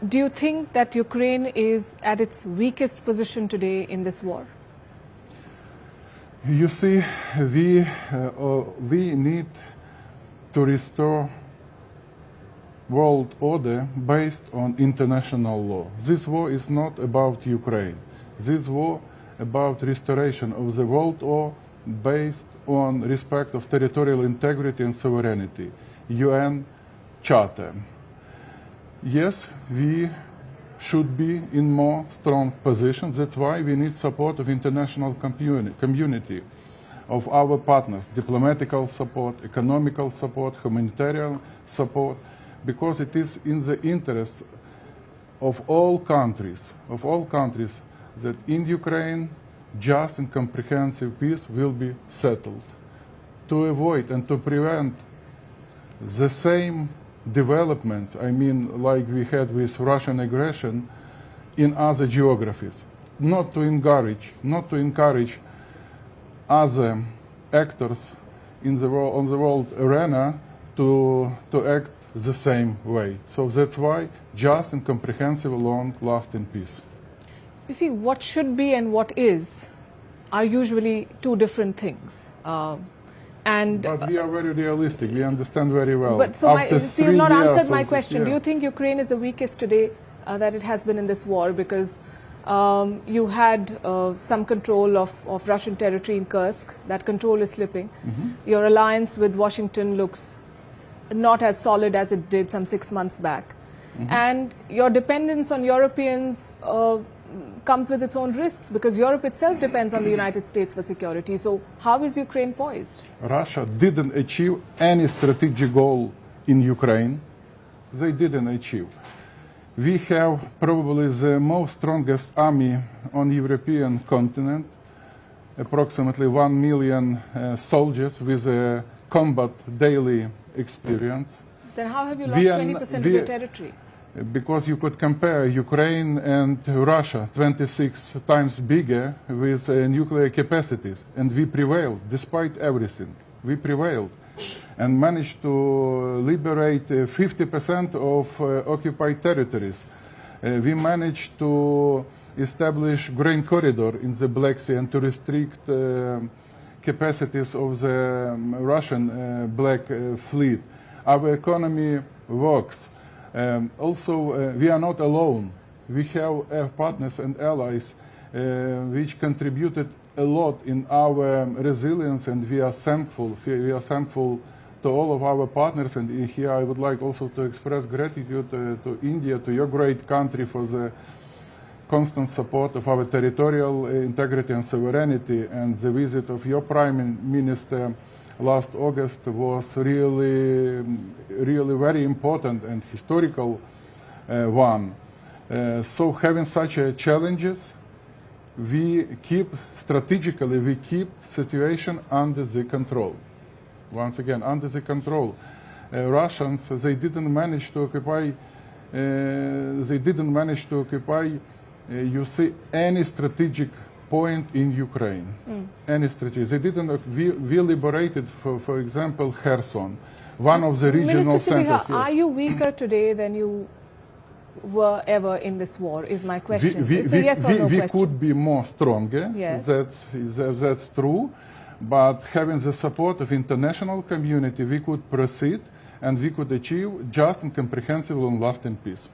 Do you think that Ukraine is at its weakest position today in this war? You see, we need to restore world order based on international law. This war is not about Ukraine. This war about restoration of the world order based on respect of territorial integrity and sovereignty, UN Charter. Yes, we should be in more strong position. That's why we need support of international community, of our partners, diplomatical support, economical support, humanitarian support, because it is in the interest of all countries that in Ukraine just and comprehensive peace will be settled. To avoid and to prevent the same developments, I mean, like we had with Russian aggression in other geographies, not to encourage other actors in the world, on the world arena to act the same way. So that's why just and comprehensive, long-lasting peace. You see, what should be and what is are usually two different things. But we are very realistic. We understand very well. But so you've not answered my question. Do you think Ukraine is the weakest today that it has been in this war? Because you had some control of Russian territory in Kursk. That control is slipping. Mm-hmm. Your alliance with Washington looks not as solid as it did some 6 months back. Mm-hmm. And your dependence on Europeans comes with its own risks, because Europe itself depends on the United States for security. So how is Ukraine poised? Russia didn't achieve any strategic goal in Ukraine. They didn't achieve. We have probably the most strongest army on the European continent, approximately 1 million soldiers with a combat daily experience. Then how have you lost 20% of your territory? Because you could compare Ukraine and Russia, 26 times bigger, with nuclear capacities. And we prevailed, despite everything. We prevailed and managed to liberate 50% of occupied territories. We managed to establish grain corridor in the Black Sea and to restrict capacities of the Russian Black Fleet. Our economy works. Also, we are not alone. We have partners and allies which contributed a lot in our resilience, and we are thankful. We are thankful to all of our partners, and here I would like also to express gratitude to India, to your great country, for the constant support of our territorial integrity and sovereignty. And the visit of your Prime Minister last August was really very important and historical one. So having such challenges, we keep situation under the control. Once again, under the control. Russians, they didn't manage to occupy. You see, any strategic point in Ukraine, any strategy. They didn't. We liberated, for example, Kherson, one of the regional Minister Sybiha, centers. Yes. Are you weaker today than you were ever in this war? Is my question. It's a yes or no question. We could be more stronger. Yes. That's true. But having the support of international community, we could proceed and we could achieve just and comprehensive and lasting peace.